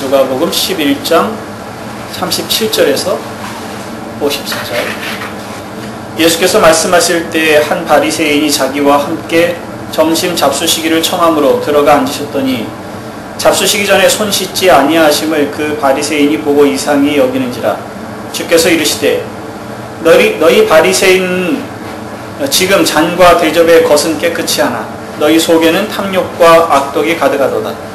누가복음 11장 37절에서 54절. 예수께서 말씀하실 때 한 바리새인이 자기와 함께 점심 잡수시기를 청함으로 들어가 앉으셨더니 잡수시기 전에 손 씻지 아니하심을 그 바리새인이 보고 이상히 여기는지라. 주께서 이르시되 너희 바리새인 지금 잔과 대접의 것은 깨끗이 하나 너희 속에는 탐욕과 악독이 가득하도다.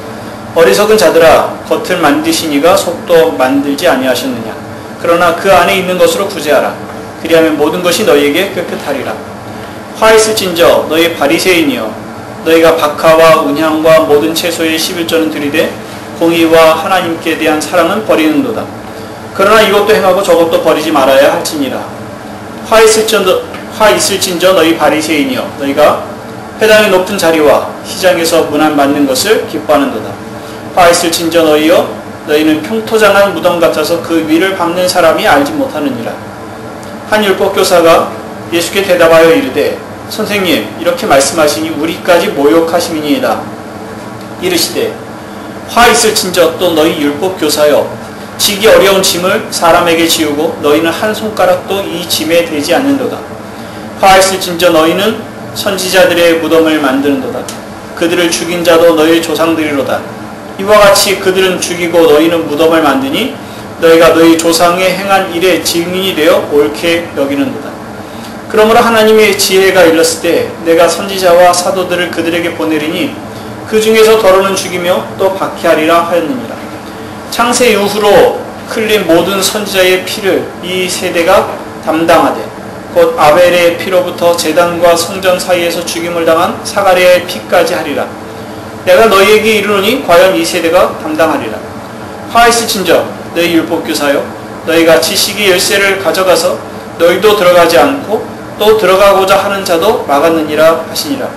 어리석은 자들아, 겉을 만드시니가 속도 만들지 아니하셨느냐. 그러나 그 안에 있는 것으로 구제하라. 그리하면 모든 것이 너희에게 깨끗하리라. 화 있을진저 너희 바리새인이여, 너희가 박하와 은향과 모든 채소의 11조는 들이되 공의와 하나님께 대한 사랑은 버리는도다. 그러나 이것도 행하고 저것도 버리지 말아야 할지니라. 화 있을진저 너희 바리새인이여, 너희가 회당의 높은 자리와 시장에서 문안 받는 것을 기뻐하는도다. 화 있을진저 너희여, 너희는 평토장한 무덤 같아서 그 위를 밟는 사람이 알지 못하느니라. 한 율법교사가 예수께 대답하여 이르되 선생님, 이렇게 말씀하시니 우리까지 모욕하심이니이다. 이르시되 화 있을진저 또 너희 율법교사여, 지기 어려운 짐을 사람에게 지우고 너희는 한 손가락도 이 짐에 대지 않는도다. 화 있을진저 너희는 선지자들의 무덤을 만드는도다. 그들을 죽인 자도 너희 조상들이로다. 이와 같이 그들은 죽이고 너희는 무덤을 만드니 너희가 너희 조상의 행한 일의 증인이 되어 옳게 여기는도다. 그러므로 하나님의 지혜가 일렀을 때 내가 선지자와 사도들을 그들에게 보내리니 그 중에서 더러는 죽이며 또 박해하리라 하였느니라. 창세 이후로 흘린 모든 선지자의 피를 이 세대가 담당하되 곧 아벨의 피로부터 제단과 성전 사이에서 죽임을 당한 사가랴의 피까지 하리라. 내가 너희에게 이르노니 과연 이 세대가 담당하리라. 화 있을진저 너희 율법교사여, 너희가 지식의 열쇠를 가져가서 너희도 들어가지 않고 또 들어가고자 하는 자도 막았느니라 하시니라.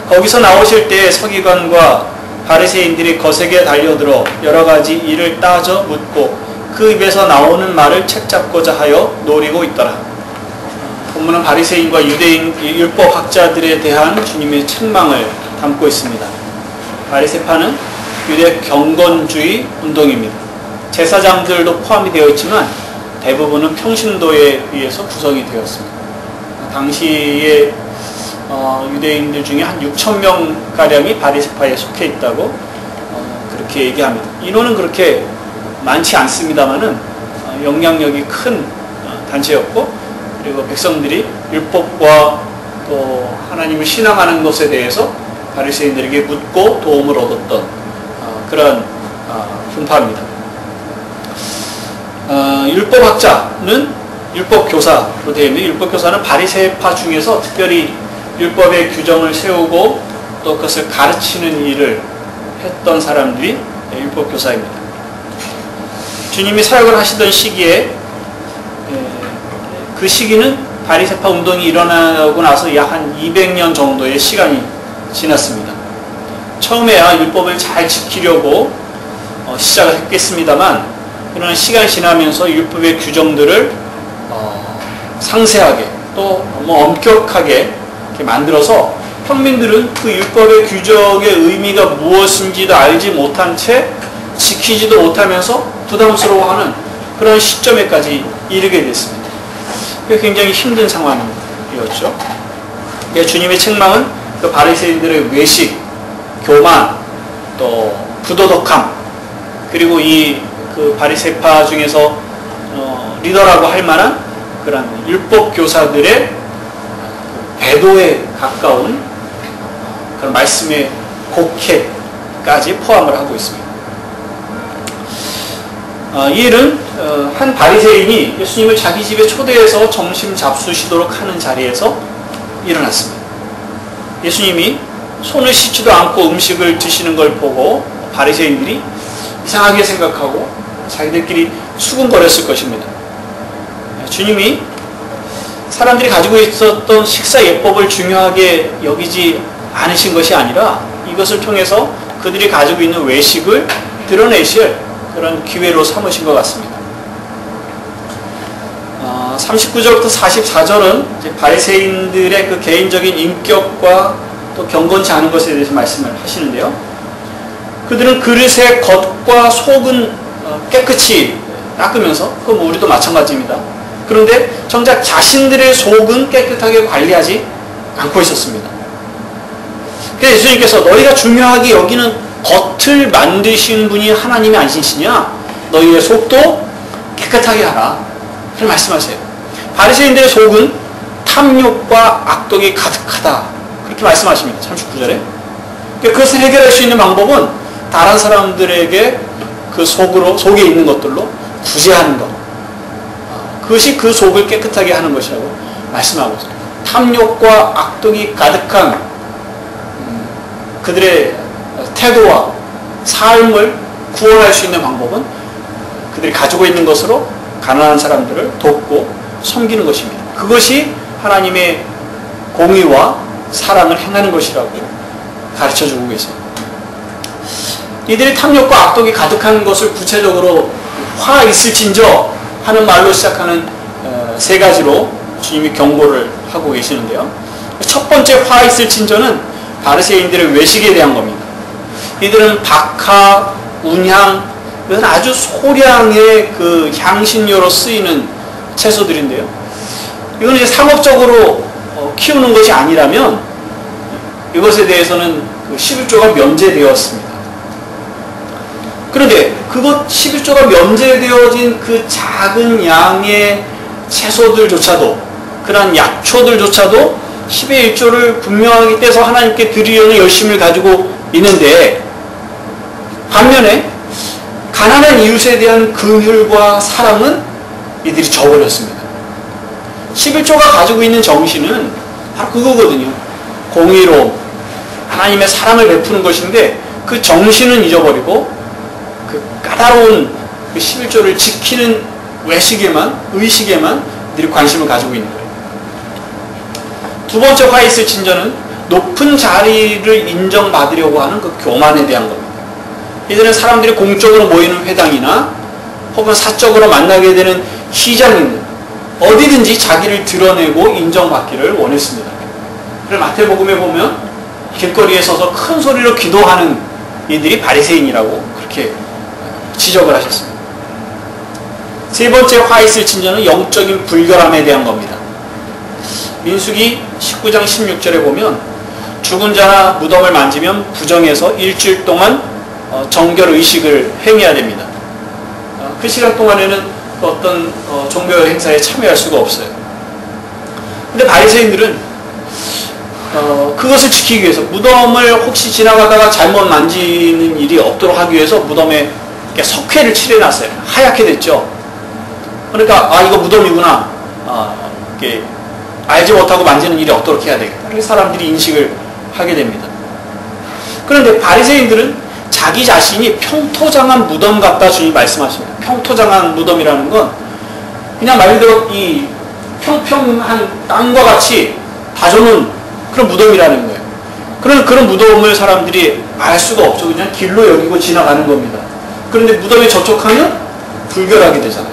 거기서 나오실 때 서기관과 바리새인들이 거세게 달려들어 여러 가지 일을 따져 묻고 그 입에서 나오는 말을 책잡고자 하여 노리고 있더라. 본문은 바리새인과 유대인 율법학자들에 대한 주님의 책망을 담고 있습니다. 바리새파는 유대 경건주의 운동입니다. 제사장들도 포함이 되어 있지만 대부분은 평신도에 의해서 구성이 되었습니다. 당시에 유대인들 중에 한 6,000명가량이 바리새파에 속해 있다고 그렇게 얘기합니다. 인원은 그렇게 많지 않습니다만은 영향력이 큰 단체였고, 그리고 백성들이 율법과 또 하나님을 신앙하는 것에 대해서 바리새인들에게 묻고 도움을 얻었던 그런 분파입니다. 율법학자는 율법교사로 되어 있는데, 율법교사는 바리새파 중에서 특별히 율법의 규정을 세우고 또 그것을 가르치는 일을 했던 사람들이 율법교사입니다. 주님이 사역을 하시던 시기에, 그 시기는 바리새파 운동이 일어나고 나서 약 한 200년 정도의 시간이 지났습니다. 처음에야 율법을 잘 지키려고 시작을 했겠습니다만, 그러나 시간이 지나면서 율법의 규정들을 상세하게 또 너무 엄격하게 이렇게 만들어서 평민들은 그 율법의 규정의 의미가 무엇인지도 알지 못한 채 지키지도 못하면서 부담스러워하는 그런 시점에까지 이르게 됐습니다. 굉장히 힘든 상황이었죠. 주님의 책망은 그 바리새인들의 외식, 교만, 또 부도덕함, 그리고 그 바리새파 중에서 리더라고 할 만한 그런 율법 교사들의 배도에 가까운 그런 말씀의 곡해까지 포함을 하고 있습니다. 이 일은 한 바리새인이 예수님을 자기 집에 초대해서 점심 잡수시도록 하는 자리에서 일어났습니다. 예수님이 손을 씻지도 않고 음식을 드시는 걸 보고 바리새인들이 이상하게 생각하고 자기들끼리 수군거렸을 것입니다. 주님이 사람들이 가지고 있었던 식사 예법을 중요하게 여기지 않으신 것이 아니라 이것을 통해서 그들이 가지고 있는 외식을 드러내실 그런 기회로 삼으신 것 같습니다. 39절부터 44절은 바리새인들의 그 개인적인 인격과 또 경건치 않은 것에 대해서 말씀을 하시는데요. 그들은 그릇의 겉과 속은 깨끗이 닦으면서, 그건 뭐 우리도 마찬가지입니다. 그런데 정작 자신들의 속은 깨끗하게 관리하지 않고 있었습니다. 그래서 예수님께서 너희가 중요하게 여기는 겉을 만드신 분이 하나님이 아니시냐? 너희의 속도 깨끗하게 하라. 그렇게 말씀하세요. 바리새인들의 속은 탐욕과 악독이 가득하다. 그렇게 말씀하십니다. 39절에. 그것을 해결할 수 있는 방법은 다른 사람들에게 그 속에 있는 것들로 구제하는 것. 그것이 그 속을 깨끗하게 하는 것이라고 말씀하고 있습니다. 탐욕과 악독이 가득한 그들의 태도와 삶을 구원할 수 있는 방법은 그들이 가지고 있는 것으로 가난한 사람들을 돕고 섬기는 것입니다. 그것이 하나님의 공의와 사랑을 행하는 것이라고 가르쳐주고 계세요. 이들이 탐욕과 악독이 가득한 것을 구체적으로 화 있을진저 하는 말로 시작하는 세 가지로 주님이 경고를 하고 계시는데요. 첫 번째 화 있을진저는 바리새인들의 외식에 대한 겁니다. 이들은 박하, 운향, 이건 아주 소량의 그 향신료로 쓰이는 채소들인데요. 이건 이제 상업적으로 키우는 것이 아니라면 이것에 대해서는 그 11조가 면제되었습니다. 그런데 그것 11조가 면제되어진 그 작은 양의 채소들조차도, 그러한 약초들조차도 10의 1조를 분명하게 떼서 하나님께 드리려는 열심을 가지고 있는데, 반면에 가난한 이웃에 대한 긍휼과 사랑은 이들이 저버렸습니다. 11조가 가지고 있는 정신은 바로 그거거든요. 공의로움, 하나님의 사랑을 베푸는 것인데 그 정신은 잊어버리고 그 까다로운 그 11조를 지키는 외식에만, 의식에만 이들이 관심을 가지고 있는 거예요. 두 번째 화 있을 진저는 높은 자리를 인정받으려고 하는 그 교만에 대한 겁니다. 이들은 사람들이 공적으로 모이는 회당이나 혹은 사적으로 만나게 되는 시장인 어디든지 자기를 드러내고 인정받기를 원했습니다. 그래서 마태복음에 보면 길거리에 서서 큰 소리로 기도하는 이들이 바리새인이라고 그렇게 지적을 하셨습니다. 세 번째 화 있을 진저는 영적인 불결함에 대한 겁니다. 민수기 19장 16절에 보면 죽은 자나 무덤을 만지면 부정해서 일주일 동안 정결 의식을 행해야 됩니다. 그 시간 동안에는 어떤 종교 행사에 참여할 수가 없어요. 근데 바리새인들은 그것을 지키기 위해서 무덤을 혹시 지나가다가 잘못 만지는 일이 없도록 하기 위해서 무덤에 석회를 칠해놨어요. 하얗게 됐죠. 그러니까 이거 무덤이구나. 이렇게 알지 못하고 만지는 일이 없도록 해야 되겠다. 그래서 사람들이 인식을 하게 됩니다. 그런데 바리새인들은 자기 자신이 평토장한 무덤 같다 주님이 말씀하십니다. 평토장한 무덤이라는 건 그냥 말 그대로 이 평평한 땅과 같이 다져놓은 그런 무덤이라는 거예요. 그런 무덤을 사람들이 알 수가 없죠. 그냥 길로 여기고 지나가는 겁니다. 그런데 무덤에 접촉하면 불결하게 되잖아요.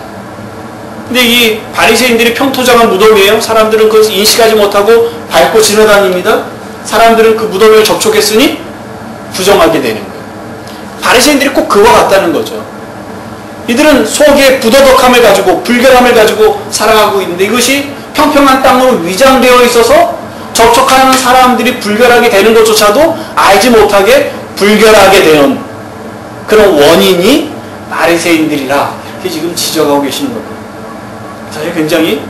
근데 이 바리새인들이 평토장한 무덤이에요. 사람들은 그것을 인식하지 못하고 밟고 지나다닙니다. 사람들은 그 무덤에 접촉했으니 부정하게 되는 거예요. 바리새인들이 꼭 그와 같다는 거죠. 이들은 속에 부더덕함을 가지고 불결함을 가지고 살아가고 있는데 이것이 평평한 땅으로 위장되어 있어서 접촉하는 사람들이 불결하게 되는 것조차도 알지 못하게 불결하게 되는 그런 원인이 바리새인들이라 이렇게 지금 지적하고 계시는 겁니다. 사실 굉장히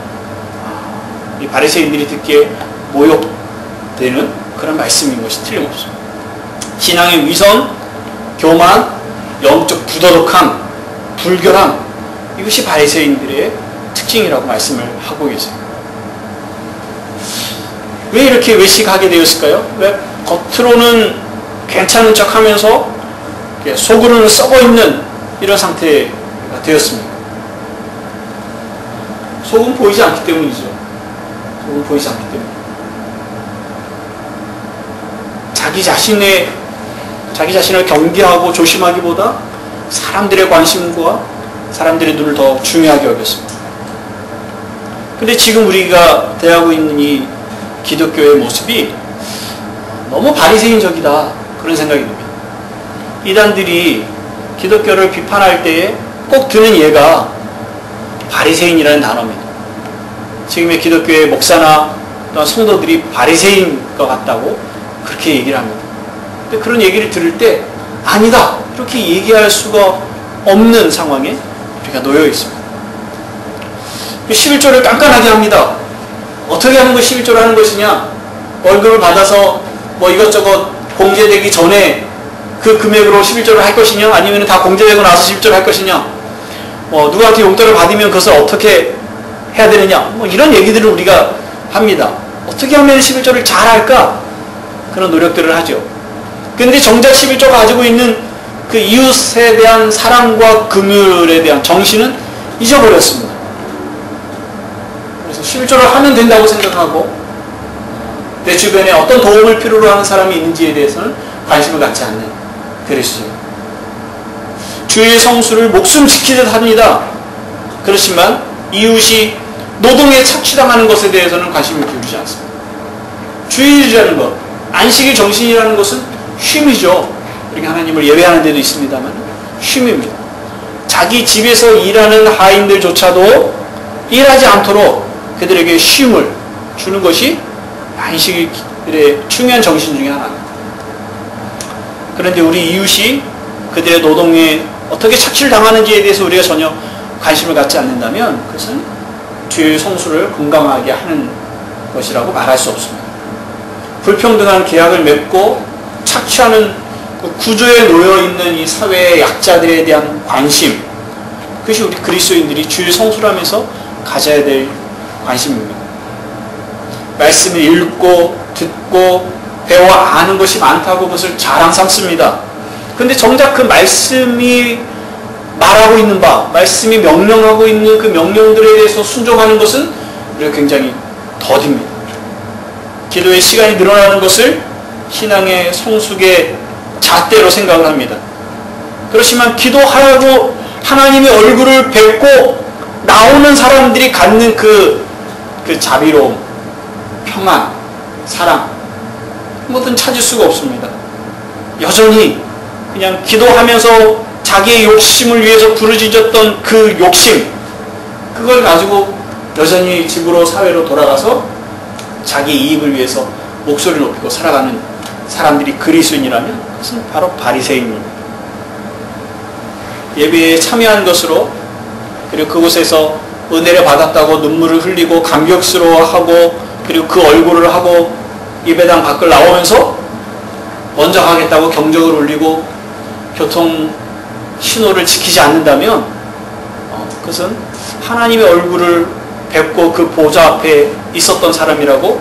이 바리새인들이 듣기에 모욕되는 그런 말씀인 것이 틀림없습니다. 신앙의 위선, 교만, 영적 부도덕함, 불결함, 이것이 바리새인들의 특징이라고 말씀을 하고 계세요. 왜 이렇게 외식하게 되었을까요? 왜 겉으로는 괜찮은 척하면서 속으로는 썩어있는 이런 상태가 되었습니다. 속은 보이지 않기 때문이죠. 속은 보이지 않기 때문에. 자기 자신을 경계하고 조심하기보다 사람들의 관심과 사람들의 눈을 더 중요하게 여겼습니다. 근데 지금 우리가 대하고 있는 이 기독교의 모습이 너무 바리새인적이다 그런 생각이 듭니다. 이단들이 기독교를 비판할 때에 꼭 드는 예가 바리새인이라는 단어입니다. 지금의 기독교의 목사나 또한 성도들이 바리새인 것 같다고 그렇게 얘기를 합니다. 근데 그런 얘기를 들을 때 아니다 이렇게 얘기할 수가 없는 상황에 우리가 놓여 있습니다. 11조를 깐깐하게 합니다. 어떻게 하는 거 11조를 하는 것이냐? 월급을 받아서 뭐 이것저것 공제되기 전에 그 금액으로 11조를 할 것이냐? 아니면 다 공제되고 나서 11조를 할 것이냐? 누구한테 용돈을 받으면 그것을 어떻게 해야 되느냐? 뭐 이런 얘기들을 우리가 합니다. 어떻게 하면 11조를 잘 할까? 그런 노력들을 하죠. 근데 정작 11조가 가지고 있는 그 이웃에 대한 사랑과 긍휼에 대한 정신은 잊어버렸습니다. 그래서 11조를 하면 된다고 생각하고 내 주변에 어떤 도움을 필요로 하는 사람이 있는지에 대해서는 관심을 갖지 않는 그리스도인. 주의 성수를 목숨 지키듯 합니다. 그렇지만 이웃이 노동에 착취당하는 것에 대해서는 관심을 기울이지 않습니다. 주일이라는 것, 안식일 정신이라는 것은 쉼이죠. 이렇게 하나님을 예배하는 데도 있습니다만 쉼입니다. 자기 집에서 일하는 하인들조차도 일하지 않도록 그들에게 쉼을 주는 것이 안식일의 중요한 정신 중에 하나입니다. 그런데 우리 이웃이 그들의 노동에 어떻게 착취를 당하는지에 대해서 우리가 전혀 관심을 갖지 않는다면 그것은 주의 성수를 건강하게 하는 것이라고 말할 수 없습니다. 불평등한 계약을 맺고 착취하는 그 구조에 놓여있는 이 사회의 약자들에 대한 관심, 그것이 우리 그리스도인들이 주의 성수라면서 가져야 될 관심입니다. 말씀을 읽고 듣고 배워 아는 것이 많다고 그것을 자랑 삼습니다. 그런데 정작 그 말씀이 말하고 있는 바, 말씀이 명령하고 있는 그 명령들에 대해서 순종하는 것은 우리가 굉장히 더딥니다. 기도의 시간이 늘어나는 것을 신앙의 성숙의 잣대로 생각을 합니다. 그렇지만 기도하고 하나님의 얼굴을 뵙고 나오는 사람들이 갖는 그 자비로움, 평안, 사랑, 뭐든 찾을 수가 없습니다. 여전히 그냥 기도하면서 자기의 욕심을 위해서 부르짖었던 그 욕심, 그걸 가지고 여전히 집으로 사회로 돌아가서 자기 이익을 위해서 목소리를 높이고 살아가는 사람들이 그리스도인이라면 그것은 바로 바리새인입니다. 예배에 참여한 것으로 그리고 그곳에서 은혜를 받았다고 눈물을 흘리고 감격스러워하고 그리고 그 얼굴을 하고 예배당 밖을 나오면서 먼저 가겠다고 경적을 울리고 교통 신호를 지키지 않는다면 그것은 하나님의 얼굴을 뵙고 그 보좌 앞에 있었던 사람이라고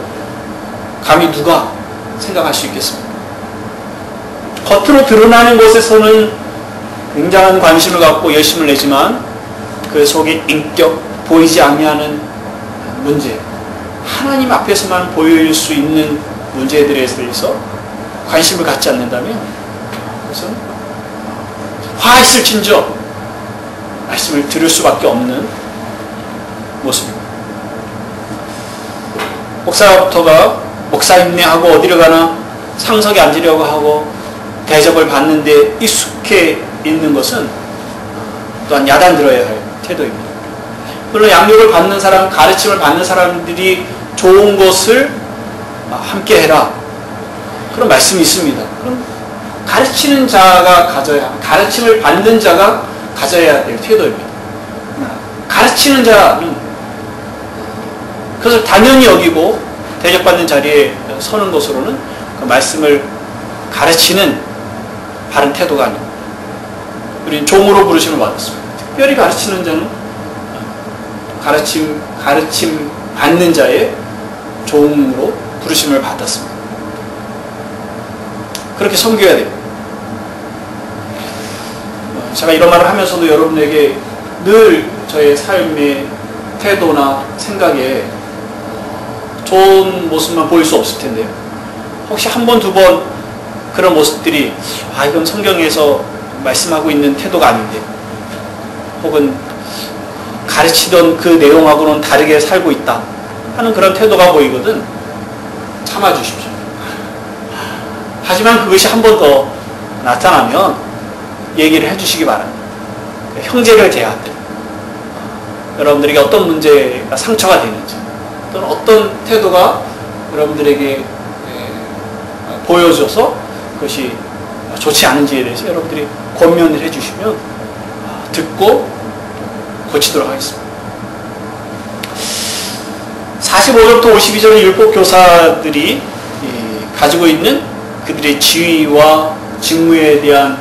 감히 누가 생각할 수 있겠습니까? 겉으로 드러나는 것에서는 굉장한 관심을 갖고 열심을 내지만 그 속에 인격, 보이지 아니하는 문제, 하나님 앞에서만 보일 수 있는 문제들에 대해서 관심을 갖지 않는다면 그것은 화있을진저 말씀을 들을 수밖에 없는 모습입니다. 목사부터가 목사님네 하고 어디를 가나 상석에 앉으려고 하고 대접을 받는데 익숙해 있는 것은 또한 야단들어야 할 태도입니다. 물론 양육을 받는 사람, 가르침을 받는 사람들이 좋은 것을 함께 해라, 그런 말씀이 있습니다. 그럼 가르치는 자가 가져야, 가르침을 받는 자가 가져야 될 태도입니다. 가르치는 자는 그것을 당연히 여기고 대접받는 자리에 서는 것으로는 그 말씀을 가르치는 바른 태도가 아닙니다. 우리는 종으로 부르심을 받았습니다. 특별히 가르치는 자는 가르침 받는 자의 종으로 부르심을 받았습니다. 그렇게 섬겨야 됩니다. 제가 이런 말을 하면서도 여러분에게 늘 저의 삶의 태도나 생각에 좋은 모습만 보일 수 없을 텐데요. 혹시 한 번, 두 번 그런 모습들이 이건 성경에서 말씀하고 있는 태도가 아닌데, 혹은 가르치던 그 내용하고는 다르게 살고 있다 하는 그런 태도가 보이거든 참아주십시오. 하지만 그것이 한 번 더 나타나면 얘기를 해주시기 바랍니다. 형제를 대할 때 여러분들에게 어떤 문제가 상처가 되는지 또는 어떤 태도가 여러분들에게 보여줘서 그것이 좋지 않은지에 대해서 여러분들이 권면을 해주시면 듣고 고치도록 하겠습니다. 45절부터 52절의 율법 교사들이 가지고 있는 그들의 지위와 직무에 대한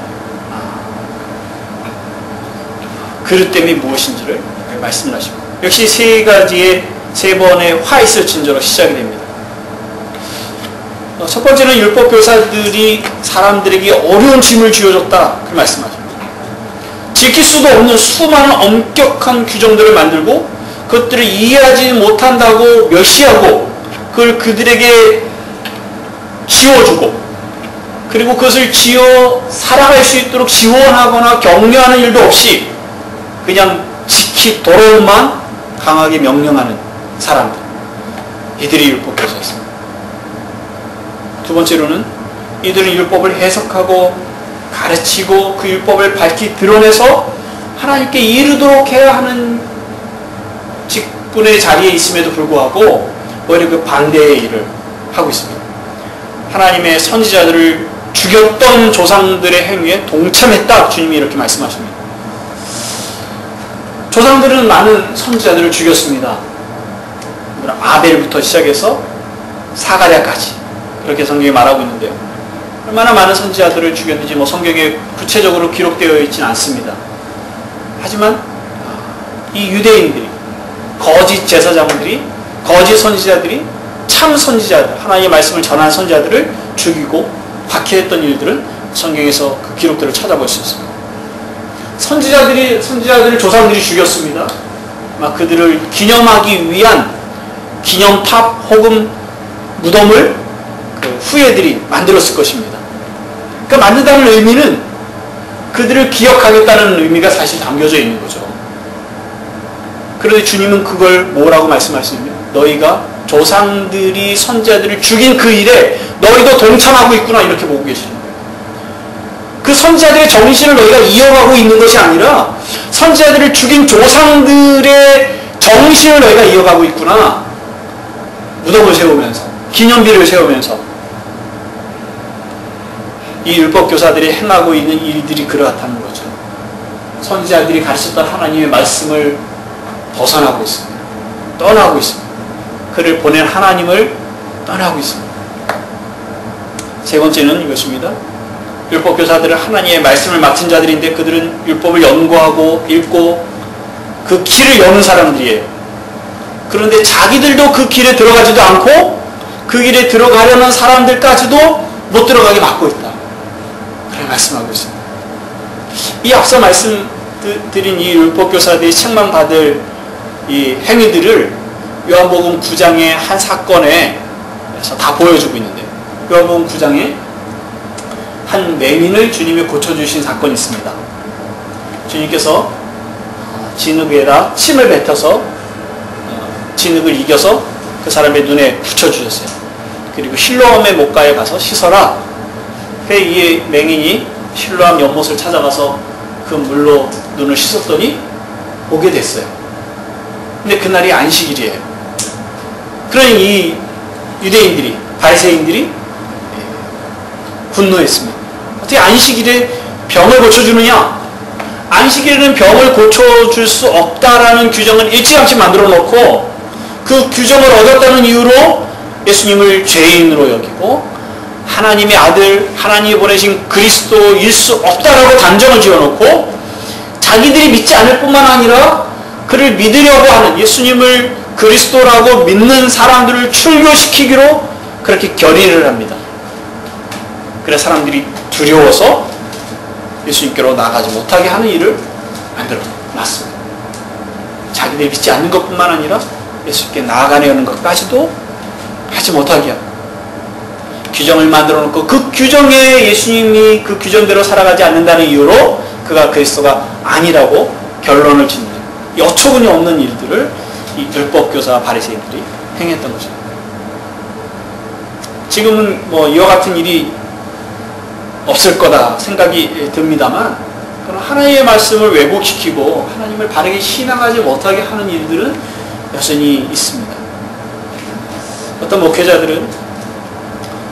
그릇됨이 무엇인지를 말씀을 하십니다. 역시 세 번의 화이스 진저로 시작이 됩니다. 첫 번째는 율법 교사들이 사람들에게 어려운 짐을 쥐어줬다, 그 말씀하십니다. 지킬 수도 없는 수많은 엄격한 규정들을 만들고 그것들을 이해하지 못한다고 멸시하고 그걸 그들에게 지워주고 그리고 그것을 지어 살아갈 수 있도록 지원하거나 격려하는 일도 없이 그냥 지키도록만 강하게 명령하는 사람들, 이들이 율법 교사였습니다. 두 번째로는 이들은 율법을 해석하고 가르치고 그 율법을 밝히 드러내서 하나님께 이르도록 해야 하는 직분의 자리에 있음에도 불구하고 오히려 그 반대의 일을 하고 있습니다. 하나님의 선지자들을 죽였던 조상들의 행위에 동참했다, 주님이 이렇게 말씀하십니다. 조상들은 많은 선지자들을 죽였습니다. 아벨부터 시작해서 사가랴까지 그렇게 성경이 말하고 있는데요. 얼마나 많은 선지자들을 죽였는지 성경에 구체적으로 기록되어 있지는 않습니다. 하지만 이 유대인들이, 거짓 제사장들이, 거짓 선지자들이 참 선지자들, 하나님의 말씀을 전한 선지자들을 죽이고 박해했던 일들은 성경에서 그 기록들을 찾아볼 수 있습니다. 선지자들을 조상들이 죽였습니다. 그들을 기념하기 위한 기념탑 혹은 무덤을 그 후예들이 만들었을 것입니다. 그러니까 만든다는 의미는 그들을 기억하겠다는 의미가 사실 담겨져 있는 거죠. 그런데 주님은 그걸 뭐라고 말씀하시냐면 너희가 조상들이 선지자들을 죽인 그 일에 너희도 동참하고 있구나, 이렇게 보고 계시는 거예요. 그 선지자들의 정신을 너희가 이어가고 있는 것이 아니라 선지자들을 죽인 조상들의 정신을 너희가 이어가고 있구나. 무덤을 세우면서, 기념비를 세우면서. 이 율법교사들이 행하고 있는 일들이 그렇다는 거죠. 선지자들이 가르쳤던 하나님의 말씀을 벗어나고 있습니다. 떠나고 있습니다. 그를 보낸 하나님을 떠나고 있습니다. 세 번째는 이것입니다. 율법교사들은 하나님의 말씀을 맡은 자들인데 그들은 율법을 연구하고 읽고 그 길을 여는 사람들이에요. 그런데 자기들도 그 길에 들어가지도 않고 그 길에 들어가려는 사람들까지도 못 들어가게 막고 있다, 그렇게 말씀하고 있습니다. 이 앞서 말씀드린 이 율법교사들이 책망받을 이 행위들을 요한복음 9장의 한 사건에서 다 보여주고 있는데, 요한복음 9장에 한 맹인을 주님이 고쳐주신 사건이 있습니다. 주님께서 진흙에다 침을 뱉어서 진흙을 이겨서 그 사람의 눈에 붙여주셨어요. 그리고 실로암의 목가에 가서 씻어라. 이 맹인이 실로암 연못을 찾아가서 그 물로 눈을 씻었더니 보게 됐어요. 근데 그날이 안식일이에요. 그러니 이 유대인들이, 바리새인들이 분노했습니다. 어떻게 안식일에 병을 고쳐주느냐? 안식일에는 병을 고쳐줄 수 없다라는 규정을 일찌감치 만들어 놓고 그 규정을 어겼다는 이유로 예수님을 죄인으로 여기고 하나님의 아들, 하나님이 보내신 그리스도일 수 없다라고 단정을 지어놓고 자기들이 믿지 않을 뿐만 아니라 그를 믿으려고 하는, 예수님을 그리스도라고 믿는 사람들을 출교시키기로 그렇게 결의를 합니다. 그래서 사람들이 두려워서 예수님께로 나가지 못하게 하는 일을 만들어 놨습니다. 자기들이 믿지 않는 것뿐만 아니라 예수님께 나아가려는 것까지도 하지 못하게 하고 규정을 만들어 놓고 그 규정에 예수님이 그 규정대로 살아가지 않는다는 이유로 그가 그리스도가 아니라고 결론을 짓는 여초근이 없는 일들을 이 율법교사 바리새인들이 행했던 것입니다. 지금은 이와 같은 일이 없을 거다 생각이 듭니다만 그러나 하나님의 말씀을 왜곡시키고 하나님을 바르게 신앙하지 못하게 하는 일들은 여전히 있습니다. 어떤 목회자들은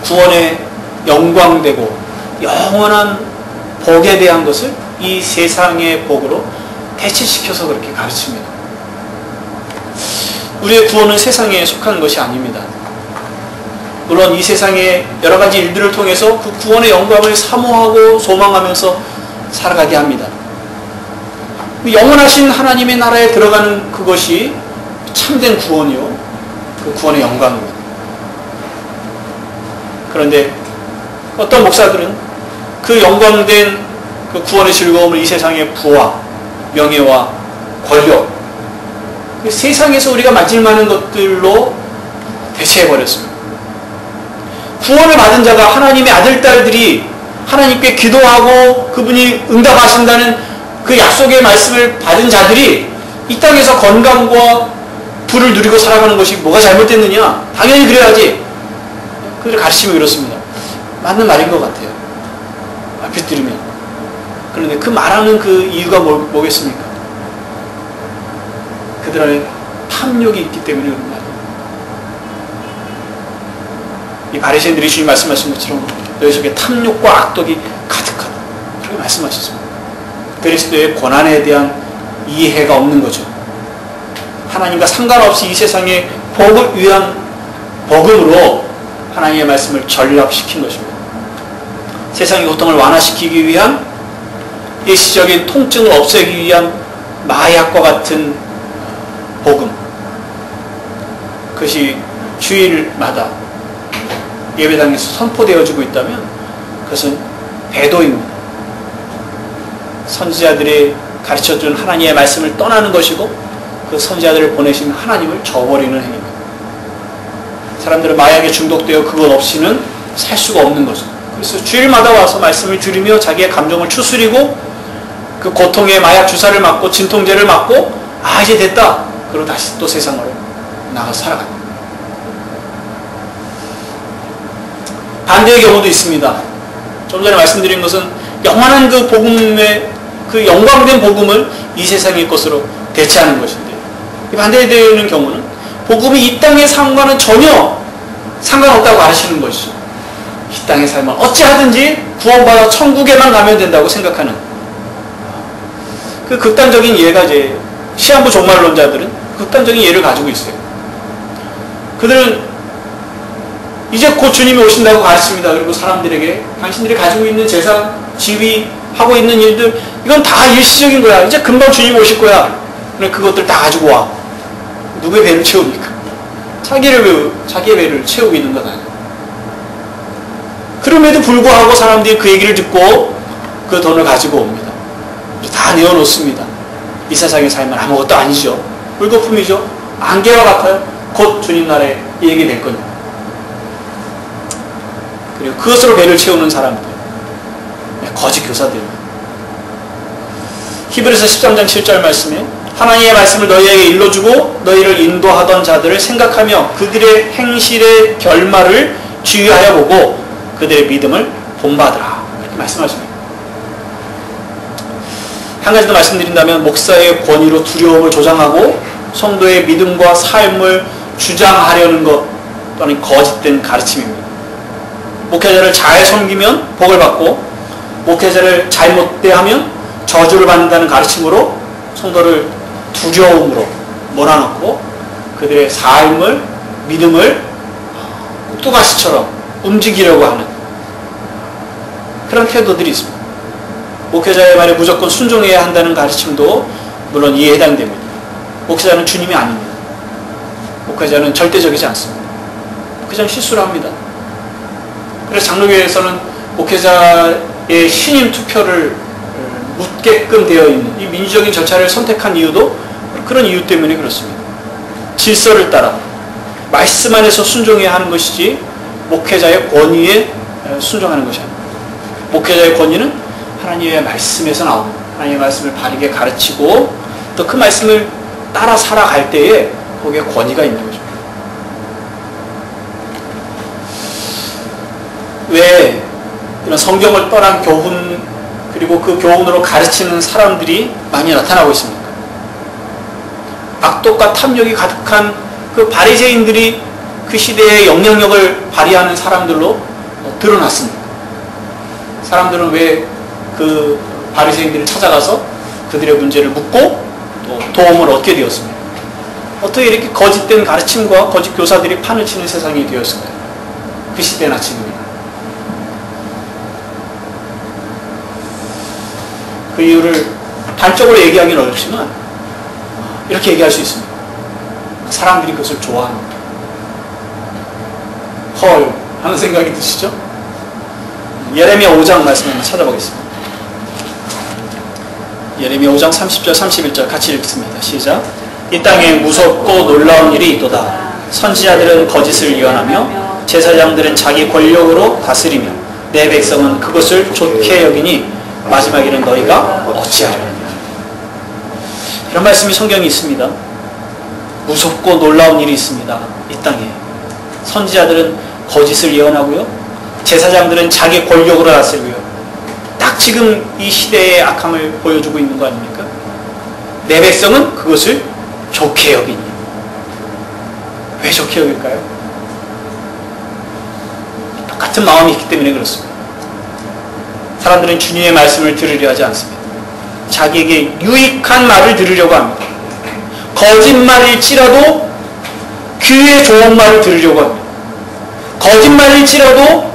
구원의 영광되고 영원한 복에 대한 것을 이 세상의 복으로 대체시켜서 그렇게 가르칩니다. 우리의 구원은 세상에 속하는 것이 아닙니다. 물론 이 세상의 여러 가지 일들을 통해서 그 구원의 영광을 사모하고 소망하면서 살아가게 합니다. 영원하신 하나님의 나라에 들어가는 그것이 참된 구원이요, 그 구원의 영광입니다. 그런데 어떤 목사들은 그 영광된 그 구원의 즐거움을 이 세상의 부와 명예와 권력, 그 세상에서 우리가 맞을 만한 것들로 대체해버렸습니다. 구원을 받은 자가 하나님의 아들, 딸들이 하나님께 기도하고 그분이 응답하신다는 그 약속의 말씀을 받은 자들이 이 땅에서 건강과 부를 누리고 살아가는 것이 뭐가 잘못됐느냐? 당연히 그래야지. 그들의 가르침이 그렇습니다. 맞는 말인 것 같아요. 얼핏 들으면. 그런데 그 말하는 그 이유가 뭐겠습니까? 그들 안에 탐욕이 있기 때문에 그런 말이에요. 이 바리새인들이 주님 말씀하신 것처럼 너희 속에 탐욕과 악독이 가득하다. 그렇게 말씀하셨습니다. 그리스도의 고난에 대한 이해가 없는 거죠. 하나님과 상관없이 이 세상의 복을 위한 복음으로 하나님의 말씀을 전락시킨 것입니다. 세상의 고통을 완화시키기 위한 일시적인 통증을 없애기 위한 마약과 같은 복음, 그것이 주일마다 예배당에서 선포되어지고 있다면 그것은 배도입니다. 선지자들이 가르쳐준 하나님의 말씀을 떠나는 것이고 그 선지자들을 보내신 하나님을 저버리는 행위입니다. 사람들은 마약에 중독되어 그것 없이는 살 수가 없는 거죠. 그래서 주일마다 와서 말씀을 들으며 자기의 감정을 추스리고 그 고통의 마약 주사를 맞고 진통제를 맞고 아 이제 됐다. 그리고 다시 또 세상으로 나가서 살아갑니다. 반대의 경우도 있습니다. 좀 전에 말씀드린 것은 영원한 그 복음의 그 영광된 복음을 이 세상의 것으로 대체하는 것인데, 반대되는 경우는 복음이 이 땅의 삶과는 전혀 상관없다고 하시는 것이죠. 이 땅의 삶은 어찌하든지 구원받아 천국에만 가면 된다고 생각하는 그 극단적인 예가 이제 시한부 종말론자들은 극단적인 예를 가지고 있어요. 그들은 이제 곧 주님이 오신다고 가르칩니다. 그리고 사람들에게 당신들이 가지고 있는 재산, 지위, 하고 있는 일들 이건 다 일시적인 거야. 이제 금방 주님이 오실 거야. 그래 그것들 다 가지고 와. 누구의 배를 채웁니까? 자기의 배를 채우고 있는 것 아니에요. 그럼에도 불구하고 사람들이 그 얘기를 듣고 그 돈을 가지고 옵니다. 다 내어놓습니다. 이 세상의 삶은 아무것도 아니죠. 물거품이죠. 안개와 같아요. 곧 주님 나라에 얘기 될 거니까. 그리고 그것으로 배를 채우는 사람들, 거짓 교사들입니다. 히브리서 13장 7절 말씀에 하나님의 말씀을 너희에게 일러주고 너희를 인도하던 자들을 생각하며 그들의 행실의 결말을 주의하여 보고 그들의 믿음을 본받으라. 이렇게 말씀하십니다. 한 가지 더 말씀드린다면 목사의 권위로 두려움을 조장하고 성도의 믿음과 삶을 주장하려는 것 또는 거짓된 가르침입니다. 목회자를 잘 섬기면 복을 받고 목회자를 잘못 대하면 저주를 받는다는 가르침으로 성도를 두려움으로 몰아넣고 그들의 삶을, 믿음을 꼭두가시처럼 움직이려고 하는 그런 태도들이 있습니다. 목회자의 말에 무조건 순종해야 한다는 가르침도 물론 이에 해당됩니다. 목회자는 주님이 아닙니다. 목회자는 절대적이지 않습니다. 목회자는 실수를 합니다. 그래서 장로교회에서는 목회자의 신임 투표를 묻게끔 되어 있는 이 민주적인 절차를 선택한 이유도 그런 이유 때문에 그렇습니다. 질서를 따라 말씀 안에서 순종해야 하는 것이지 목회자의 권위에 순종하는 것이 아닙니다. 목회자의 권위는 하나님의 말씀에서 나옵니다. 하나님의 말씀을 바르게 가르치고 또 그 말씀을 따라 살아갈 때에 거기에 권위가 있는 거죠. 왜 이런 성경을 떠난 교훈 그리고 그 교훈으로 가르치는 사람들이 많이 나타나고 있습니다. 악독과 탐욕이 가득한 그 바리새인들이 그 시대의 영향력을 발휘하는 사람들로 드러났습니다. 사람들은 왜 그 바리새인들을 찾아가서 그들의 문제를 묻고 또 도움을 얻게 되었습니다. 어떻게 이렇게 거짓된 가르침과 거짓 교사들이 판을 치는 세상이 되었을까요? 그 시대나 지금이나. 그 이유를 단적으로 얘기하기는 어렵지만 이렇게 얘기할 수 있습니다. 사람들이 그것을 좋아합니다. 헐 하는 생각이 드시죠? 예레미야 5장 말씀 한번 찾아보겠습니다. 예레미야 5장 30절 31절 같이 읽습니다. 시작. 이 땅에 무섭고 놀라운 일이 있도다. 선지자들은 거짓을 예언하며 제사장들은 자기 권력으로 다스리며 내 백성은 그것을 좋게 여기니 마지막에는 너희가 어찌하려느냐. 이런 말씀이 성경에 있습니다. 무섭고 놀라운 일이 있습니다. 이 땅에. 선지자들은 거짓을 예언하고요. 제사장들은 자기 권력으로 다스리고요. 딱 지금 이 시대의 악함을 보여주고 있는 거 아닙니까? 내 백성은 그것을 좋게 여기니. 왜 좋게 여길까요? 똑같은 마음이 있기 때문에 그렇습니다. 사람들은 주님의 말씀을 들으려 하지 않습니다. 자기에게 유익한 말을 들으려고 합니다. 거짓말일지라도 귀에 좋은 말을 들으려고 합니다. 거짓말일지라도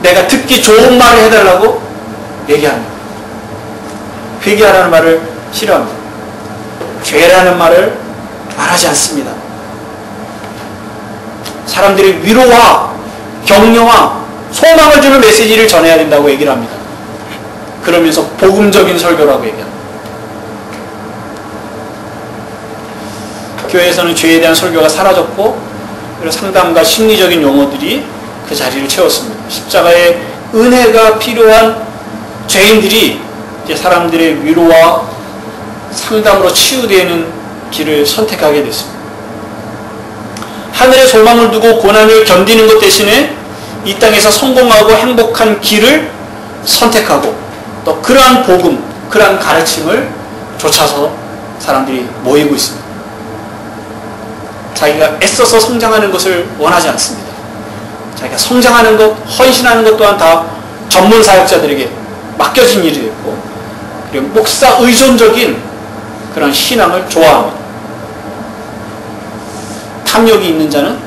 내가 듣기 좋은 말을 해달라고 얘기합니다. 회개하라는 말을 싫어합니다. 죄라는 말을 말하지 않습니다. 사람들이 위로와 격려와 소망을 주는 메시지를 전해야 된다고 얘기를 합니다. 그러면서 복음적인 설교라고 얘기합니다. 교회에서는 죄에 대한 설교가 사라졌고 그리고 상담과 심리적인 용어들이 그 자리를 채웠습니다. 십자가의 은혜가 필요한 죄인들이 이제 사람들의 위로와 상담으로 치유되는 길을 선택하게 됐습니다. 하늘에 소망을 두고 고난을 견디는 것 대신에 이 땅에서 성공하고 행복한 길을 선택하고 또 그러한 복음, 그러한 가르침을 쫓아서 사람들이 모이고 있습니다. 자기가 애써서 성장하는 것을 원하지 않습니다. 자기가 성장하는 것, 헌신하는 것 또한 다 전문 사역자들에게 맡겨진 일이 됐고 그리고 목사 의존적인 그런 신앙을 좋아합니다. 탐욕이 있는 자는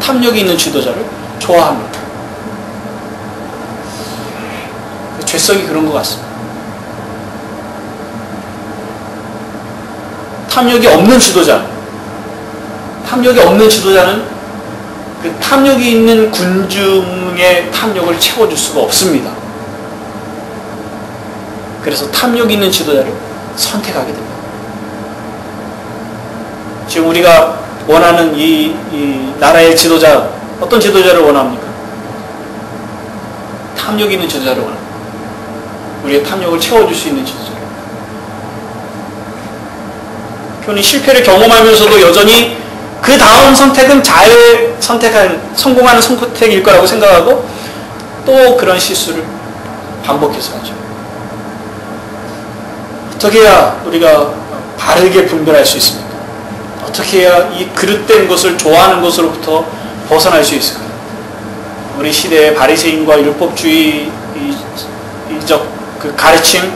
탐욕이 있는 지도자를 좋아합니다. 죄성이 그런 것 같습니다. 탐욕이 없는 지도자는 그 탐욕이 있는 군중의 탐욕을 채워줄 수가 없습니다. 그래서 탐욕이 있는 지도자를 선택하게 됩니다. 지금 우리가 원하는 이 나라의 지도자, 어떤 지도자를 원합니까? 탐욕이 있는 지도자를 원합니다. 우리의 탐욕을 채워줄 수 있는 지도자. 교훈이 실패를 경험하면서도 여전히 그 다음 선택은 잘 선택한, 성공하는 선택일 거라고 생각하고 또 그런 실수를 반복해서 하죠. 어떻게 해야 우리가 바르게 분별할 수 있습니까? 어떻게 해야 이 그릇된 것을 좋아하는 것으로부터 벗어날 수 있을까요? 우리 시대의 바리새인과 율법주의적 그 가르침,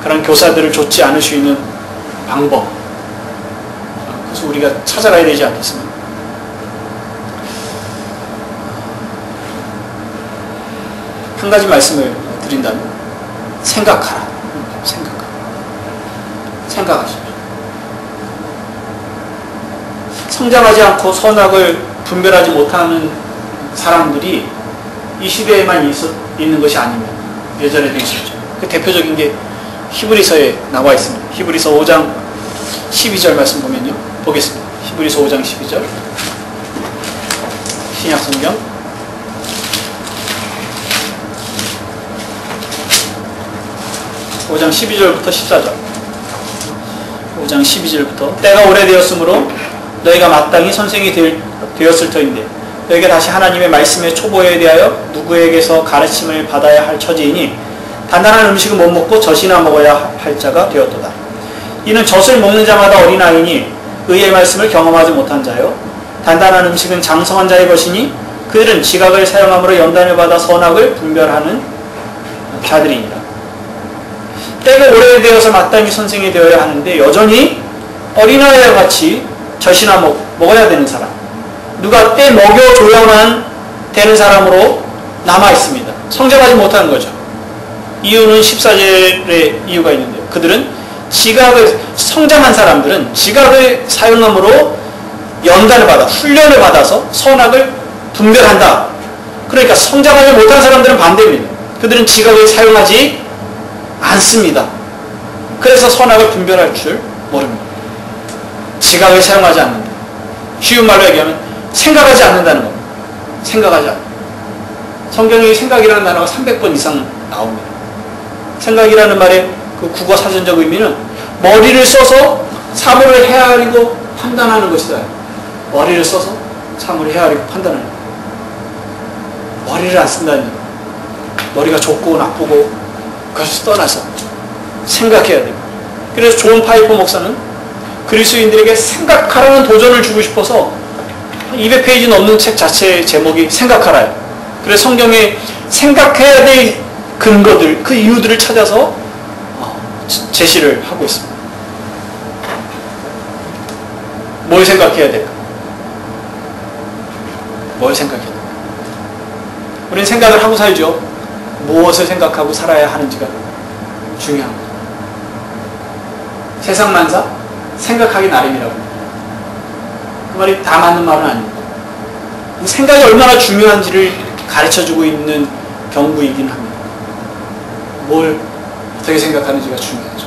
그런 교사들을 좇지 않을 수 있는 방법, 그래서 우리가 찾아가야 되지 않겠습니까? 한 가지 말씀을 드린다면 생각하라. 생각하십시오. 성장하지 않고 선악을 분별하지 못하는 사람들이 이 시대에만 있는 것이 아닙니다. 예전에도 있었죠. 그 대표적인 게 히브리서에 나와 있습니다. 히브리서 5장 12절 말씀 보면요. 보겠습니다. 히브리서 5장 12절. 신약성경. 5장 12절부터 14절. 5장 12절부터 때가 오래되었으므로 너희가 마땅히 선생이 되었을 터인데 너희가 다시 하나님의 말씀의 초보에 대하여 누구에게서 가르침을 받아야 할 처지이니 단단한 음식은 못 먹고 젖이나 먹어야 할 자가 되었도다. 이는 젖을 먹는 자마다 어린아이니 의의 말씀을 경험하지 못한 자요. 단단한 음식은 장성한 자의 것이니 그들은 지각을 사용함으로 연단을 받아 선악을 분별하는 자들이니라. 때가 오래되어서 마땅히 선생이 되어야 하는데 여전히 어린아이와 같이 젖이나 먹어야 되는 사람, 누가 때 먹여줘야만 되는 사람으로 남아있습니다. 성장하지 못하는 거죠. 이유는 14절의 이유가 있는데요. 그들은 성장한 사람들은 지각을 사용함으로 연단을 받아, 훈련을 받아서 선악을 분별한다. 그러니까 성장하지 못한 사람들은 반대입니다. 그들은 지각을 사용하지 않습니다. 그래서 선악을 분별할 줄 모릅니다. 지각을 사용하지 않는다. 쉬운 말로 얘기하면 생각하지 않는다는 겁니다. 생각하지 않는다. 성경에 생각이라는 단어가 300번 이상 나옵니다. 생각이라는 말의 그 국어 사전적 의미는 머리를 써서 사물을 헤아리고 판단하는 것이다. 머리를 써서 사물을 헤아리고 판단하는 것. 머리를 안 쓴다는 것. 머리가 좋고 나쁘고 그것을 떠나서 생각해야 됩니다. 그래서 존 파이퍼 목사는 그리스도인들에게 생각하라는 도전을 주고 싶어서 200페이지 넘는 책 자체의 제목이 생각하라요. 그래서 성경에 생각해야 될 근거들, 그 이유들을 찾아서 제시를 하고 있습니다. 뭘 생각해야 될까? 뭘 생각해야 될까? 우리는 생각을 하고 살죠. 무엇을 생각하고 살아야 하는지가 중요합니다. 세상 만사 생각하기 나름이라고 합니다. 그 말이 다 맞는 말은 아닙니다. 생각이 얼마나 중요한지를 가르쳐주고 있는 경구이긴 합니다. 뭘 어떻게 생각하는지가 중요하죠.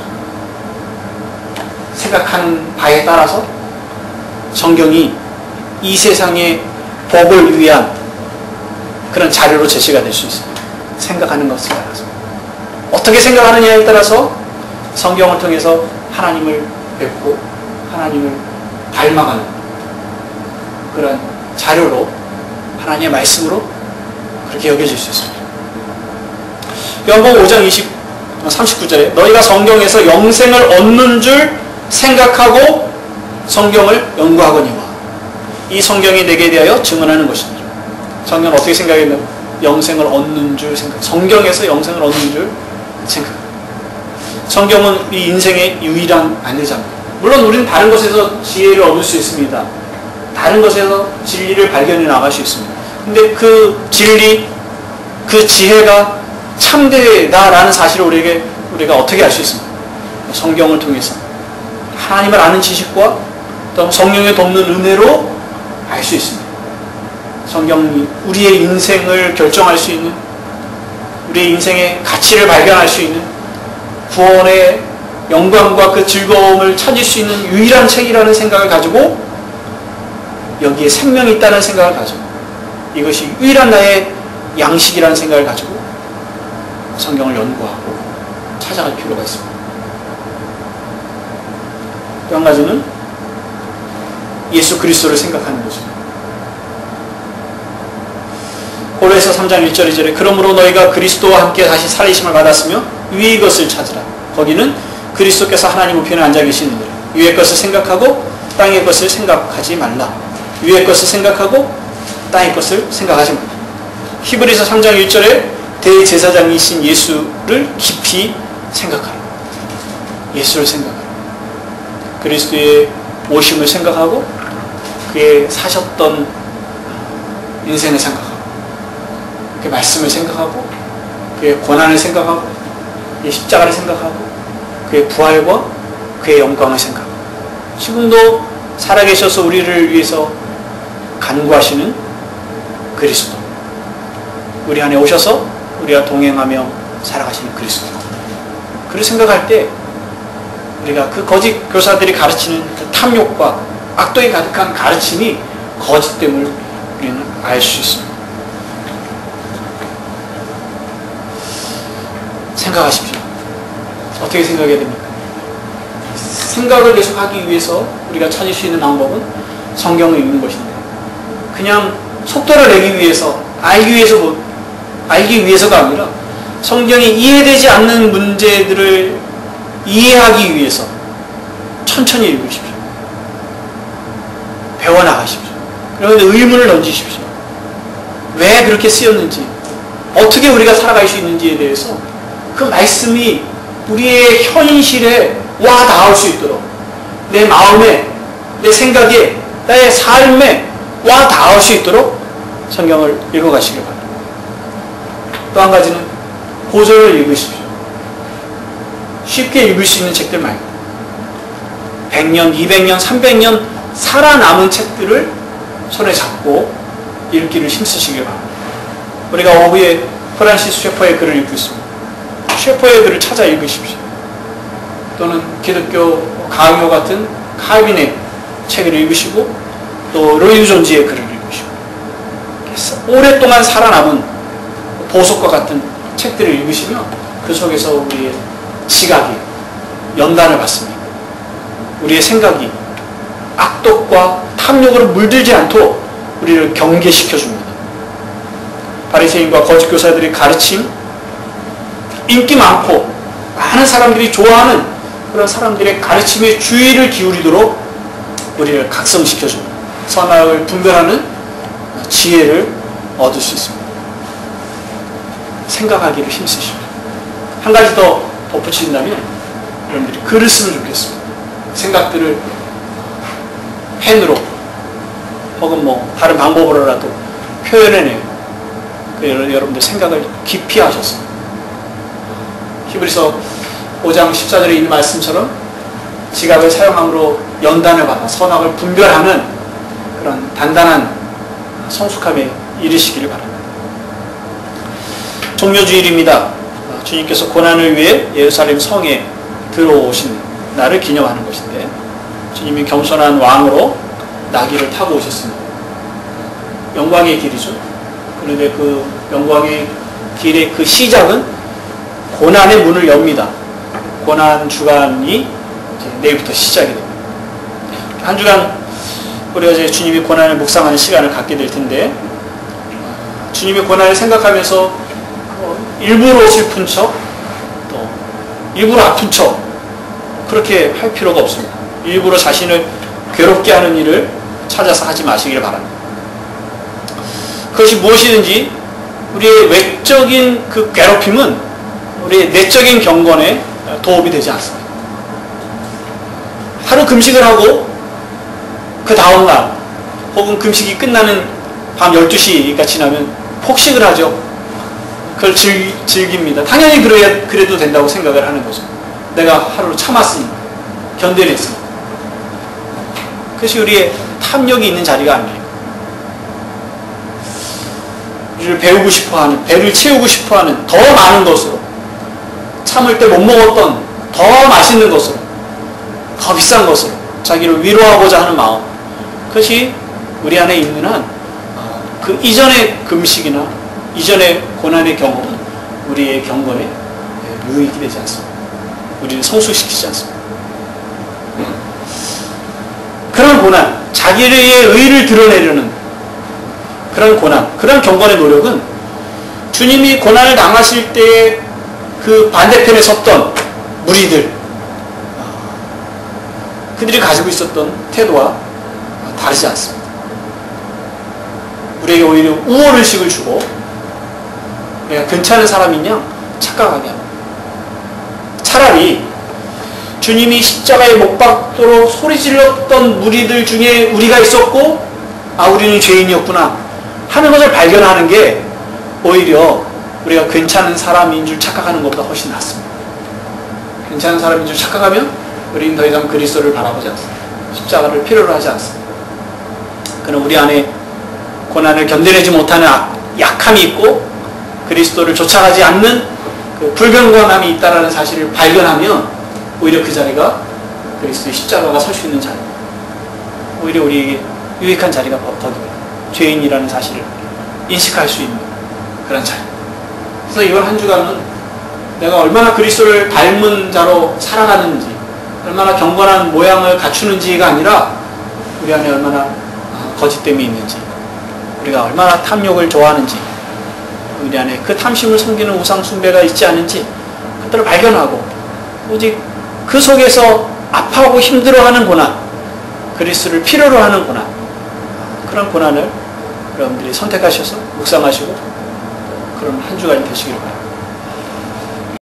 생각하는 바에 따라서 성경이 이 세상의 복을 위한 그런 자료로 제시가 될 수 있습니다. 생각하는 것에 따라서. 어떻게 생각하느냐에 따라서 성경을 통해서 하나님을 뵙고 하나님을 닮아가는 그런 자료로, 하나님의 말씀으로 그렇게 여겨질 수 있습니다. 요한복음 5장 39절에 너희가 성경에서 영생을 얻는 줄 생각하고 성경을 연구하거니와 이 성경이 내게 대하여 증언하는 것이니라. 성경은 어떻게 생각했나요? 영생을 얻는 줄 생각. 성경에서 영생을 얻는 줄 생각. 성경은 이 인생의 유일한 안내자입니다. 물론 우리는 다른 것에서 지혜를 얻을 수 있습니다. 다른 것에서 진리를 발견해 나갈 수 있습니다. 근데 그 진리, 그 지혜가 참되다라는 사실을 우리가 어떻게 알 수 있습니까? 성경을 통해서 하나님을 아는 지식과 또 성령의 돕는 은혜로 알 수 있습니다. 성경이 우리의 인생을 결정할 수 있는, 우리의 인생의 가치를 발견할 수 있는, 구원의 영광과 그 즐거움을 찾을 수 있는 유일한 책이라는 생각을 가지고, 여기에 생명이 있다는 생각을 가지고, 이것이 유일한 나의 양식이라는 생각을 가지고 성경을 연구하고 찾아갈 필요가 있습니다. 또 한 가지는 예수 그리스도를 생각하는 것입니다. 고린도서 3장 1절 2절에 그러므로 너희가 그리스도와 함께 다시 살리심을 받았으며 위의 것을 찾으라. 거기는 그리스도께서 하나님 우편에 앉아 계시는데 위의 것을 생각하고 땅의 것을 생각하지 말라. 위의 것을 생각하고 땅의 것을 생각하지 말라. 히브리서 3장 1절에 대제사장이신 예수를 깊이 생각하라. 예수를 생각하라. 그리스도의 오심을 생각하고 그의 사셨던 인생을 생각하고 그의 말씀을 생각하고 그의 고난을 생각하고 그의 십자가를 생각하고 그의 부활과 그의 영광을 생각하고 지금도 살아계셔서 우리를 위해서 간구하시는 그리스도, 우리 안에 오셔서 우리와 동행하며 살아가시는 그리스도, 그를 생각할 때 우리가 그 거짓 교사들이 가르치는 그 탐욕과 악독이 가득한 가르침이 거짓됨을 우리는 알 수 있습니다. 생각하십시오. 어떻게 생각해야 됩니까? 생각을 계속하기 위해서 우리가 찾을 수 있는 방법은 성경을 읽는 것인데, 그냥 속도를 내기 위해서 알기 위해서가 아니라 성경이 이해되지 않는 문제들을 이해하기 위해서 천천히 읽으십시오. 배워나가십시오. 그러면 의문을 던지십시오. 왜 그렇게 쓰였는지, 어떻게 우리가 살아갈 수 있는지에 대해서 그 말씀이 우리의 현실에 와 닿을 수 있도록, 내 마음에, 내 생각에, 나의 삶에 와 닿을 수 있도록 성경을 읽어가시길 바랍니다. 또 한 가지는 고전을 읽으십시오. 쉽게 읽을 수 있는 책들 말고 100년, 200년, 300년 살아남은 책들을 손에 잡고 읽기를 힘쓰시길 바랍니다. 우리가 오후에 프란시스 셰퍼의 글을 읽고 있습니다. 셰퍼의 글을 찾아 읽으십시오. 또는 기독교 강요 같은 칼빈의 책을 읽으시고, 또 로이드 존지의 글을 읽으시고, 오랫동안 살아남은 보석과 같은 책들을 읽으시면 그 속에서 우리의 지각이 연단을 받습니다. 우리의 생각이 악독과 탐욕으로 물들지 않도록 우리를 경계시켜줍니다. 바리새인과 거짓 교사들의 가르침, 인기 많고 많은 사람들이 좋아하는 그런 사람들의 가르침에 주의를 기울이도록 우리를 각성시켜줍니다. 선악을 분별하는 지혜를 얻을 수 있습니다. 생각하기를 힘쓰십시오. 한 가지 더 덧붙인다면 여러분들이 글을 쓰면 좋겠습니다. 생각들을 펜으로 혹은 뭐 다른 방법으로라도 표현해내요. 여러분들 생각을 깊이 하셨습니다. 히브리서 5장 14절에 있는 말씀처럼 지각을 사용함으로 연단을 받아 선악을 분별하는 그런 단단한 성숙함에 이르시기를 바랍니다. 종료주일입니다. 주님께서 고난을 위해 예루살렘 성에 들어오신 날을 기념하는 것인데, 주님이 겸손한 왕으로 나귀를 타고 오셨습니다. 영광의 길이죠. 그런데 그 영광의 길의 그 시작은 고난의 문을 엽니다. 고난 주간이 이제 내일부터 시작이 됩니다. 한 주간 우리가 이제 주님이 고난을 묵상하는 시간을 갖게 될 텐데, 주님의 고난을 생각하면서 일부러 슬픈 척, 또 일부러 아픈 척 그렇게 할 필요가 없습니다. 일부러 자신을 괴롭게 하는 일을 찾아서 하지 마시길 바랍니다. 그것이 무엇이든지 우리의 외적인 그 괴롭힘은 우리의 내적인 경건에 도움이 되지 않습니다. 하루 금식을 하고 그 다음날 혹은 금식이 끝나는 밤 12시가 지나면 폭식을 하죠. 그걸 즐깁니다. 당연히 그래도 된다고 생각을 하는 거죠. 내가 하루를 참았으니까, 견뎌냈으니까. 그것이 우리의 탐욕이 있는 자리가 아니에요. 우리를 배우고 싶어하는, 배를 채우고 싶어하는 더 많은 것으로, 참을 때 못 먹었던 더 맛있는 것으로, 더 비싼 것으로 자기를 위로하고자 하는 마음, 그것이 우리 안에 있는 한 그 이전의 금식이나 이전의 고난의 경험은 우리의 경건에 유익이 되지 않습니다. 우리를 성숙시키지 않습니다. 그런 고난, 자기의 의를 드러내려는 그런 고난, 그런 경건의 노력은 주님이 고난을 당하실 때의 그 반대편에 섰던 무리들, 그들이 가지고 있었던 태도와 다르지 않습니다. 우리에게 오히려 우월의식을 주고 내가 괜찮은 사람인 양 착각하게 합니다. 차라리 주님이 십자가에 못 박도록 소리 질렀던 무리들 중에 우리가 있었고, 아, 우리는 죄인이었구나 하는 것을 발견하는 게 오히려 우리가 괜찮은 사람인 줄 착각하는 것보다 훨씬 낫습니다. 괜찮은 사람인 줄 착각하면 우리는 더 이상 그리스도를 바라보지 않습니다. 십자가를 필요로 하지 않습니다. 그는 우리 안에 고난을 견뎌내지 못하는 약함이 있고 그리스도를 쫓아가지 않는 그 불경건함이 있다는 사실을 발견하면 오히려 그 자리가 그리스도의 십자가가 설 수 있는 자리, 오히려 우리에게 유익한 자리가 더딥니다. 죄인이라는 사실을 인식할 수 있는 그런 자리. 그래서 이번 한 주간은 내가 얼마나 그리스도를 닮은 자로 살아가는지, 얼마나 경건한 모양을 갖추는지가 아니라 우리 안에 얼마나 거짓됨이 있는지, 우리가 얼마나 탐욕을 좋아하는지, 우리 안에 그 탐심을 섬기는 우상 숭배가 있지 않은지 그들을 발견하고 오직 그 속에서 아파하고 힘들어하는 고난, 그리스도를 필요로 하는 고난, 그런 고난을 여러분들이 선택하셔서 묵상하시고 그런 한 주간이 되시기를 바랍니다.